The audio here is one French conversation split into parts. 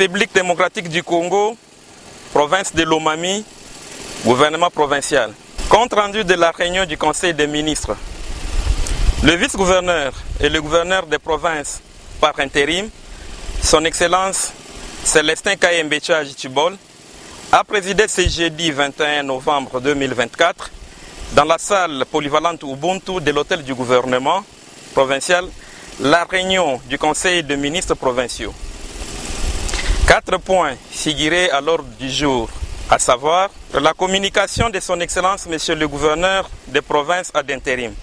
République démocratique du Congo, province de Lomami, gouvernement provincial. Compte rendu de la réunion du Conseil des ministres. Le vice-gouverneur et le gouverneur des provinces par intérim, son Excellence Célestin Kayembecha Tshibol, a présidé ce jeudi 21 novembre 2024 dans la salle polyvalente Ubuntu de l'hôtel du gouvernement provincial la réunion du Conseil des ministres provinciaux. 4 points figuraient à l'ordre du jour, à savoir la communication de son Excellence Monsieur le gouverneur des provinces ad intérim.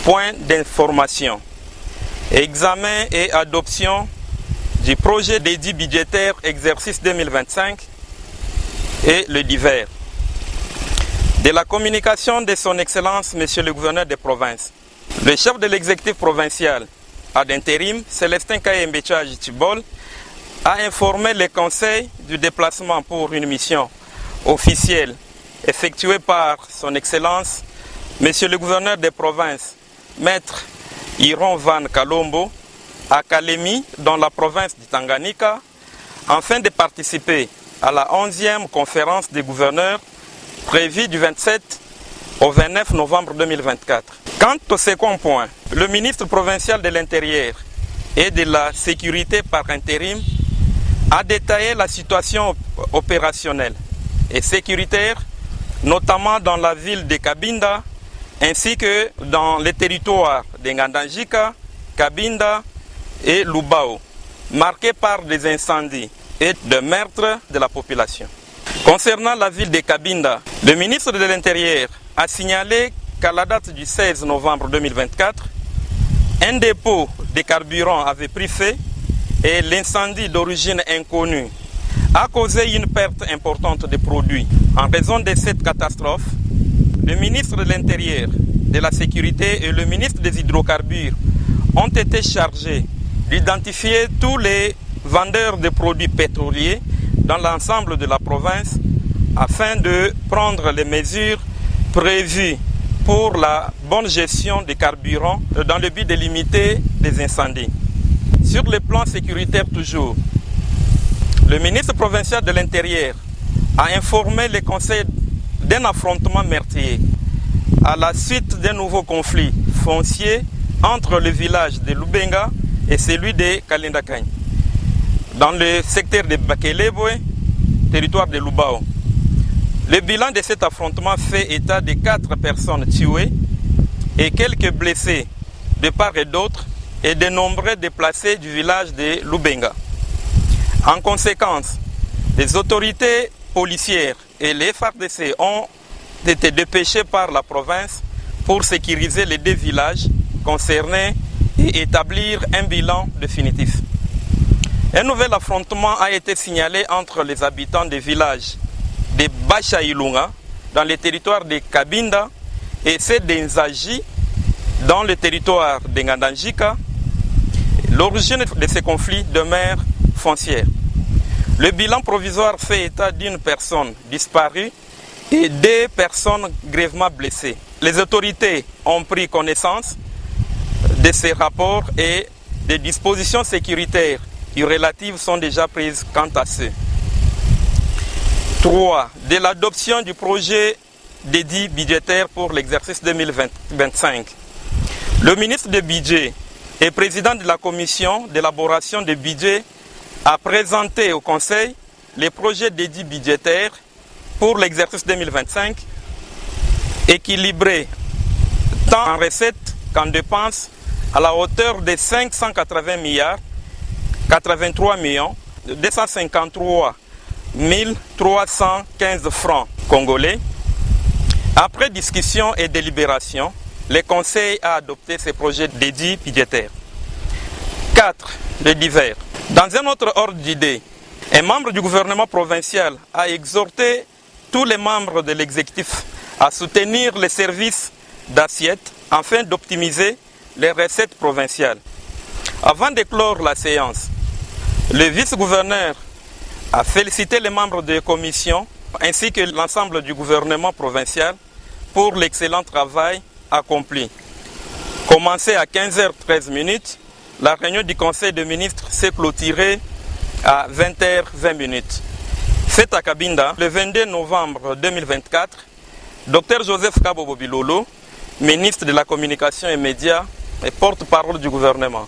Point d'information. Examen et adoption du projet d'édit budgétaire exercice 2025 et le divers. De la communication de son Excellence Monsieur le gouverneur des provinces. Le chef de l'exécutif provincial ad intérim, Célestin Kayembecha Tshibol, a informé le Conseil du déplacement pour une mission officielle effectuée par son Excellence Monsieur le gouverneur des provinces, Maître Iron Van Kalombo, à Kalemi, dans la province du Tanganyika, afin de participer à la 11e conférence des gouverneurs prévue du 27 au 29 novembre 2024. Quant au second point, le ministre provincial de l'Intérieur et de la Sécurité par intérim a détaillé la situation opérationnelle et sécuritaire, notamment dans la ville de Cabinda, ainsi que dans les territoires de Ngandajika, Cabinda et Lubao, marqués par des incendies et de meurtres de la population. Concernant la ville de Cabinda, le ministre de l'Intérieur a signalé qu'à la date du 16 novembre 2024, un dépôt de carburant avait pris feu et l'incendie d'origine inconnue a causé une perte importante de produits. En raison de cette catastrophe, le ministre de l'Intérieur, de la Sécurité et le ministre des Hydrocarbures ont été chargés d'identifier tous les vendeurs de produits pétroliers dans l'ensemble de la province afin de prendre les mesures prévues pour la bonne gestion des carburants dans le but de limiter les incendies. Sur le plan sécuritaire toujours, le ministre provincial de l'Intérieur a informé le Conseil d'un affrontement meurtrier à la suite d'un nouveau conflit foncier entre le village de Lubenga et celui de Kalendakany, dans le secteur de Bakelebwe, territoire de Lubao. Le bilan de cet affrontement fait état de 4 personnes tuées et quelques blessés de part et d'autre et de nombreux déplacés du village de Lubenga. En conséquence, les autorités policières et les FARDC ont été dépêchés par la province pour sécuriser les 2 villages concernés et établir un bilan définitif. Un nouvel affrontement a été signalé entre les habitants des villages de Bachailunga dans le territoire de Cabinda et ceux d'Nzaji dans le territoire de Ngandajika. L'origine de ces conflits demeure foncière. Le bilan provisoire fait état d'une personne disparue et 2 personnes grièvement blessées. Les autorités ont pris connaissance de ces rapports et des dispositions sécuritaires et relatives sont déjà prises quant à ceux. 3. De l'adoption du projet d'édit budgétaire pour l'exercice 2025. Le ministre du Budget et président de la commission d'élaboration des budgets a présenté au Conseil les projets d'édit budgétaire pour l'exercice 2025 équilibrés tant en recettes qu'en dépenses à la hauteur de 580 milliards 83 millions 253 315 francs congolais. Après discussion et délibération, le Conseil a adopté ces projets d'édit budgétaire. 4. Le divers. Dans un autre ordre d'idée, un membre du gouvernement provincial a exhorté tous les membres de l'exécutif à soutenir les services d'assiette afin d'optimiser les recettes provinciales. Avant de clore la séance, le vice-gouverneur a félicité les membres de la commission ainsi que l'ensemble du gouvernement provincial pour l'excellent travail accompli. Commencé à 15h13, la réunion du Conseil des ministres s'est clôturée à 20h20. Fait à Cabinda, le 22 novembre 2024, Dr Joseph Kabobo Bilolo, ministre de la Communication et Médias et porte-parole du gouvernement.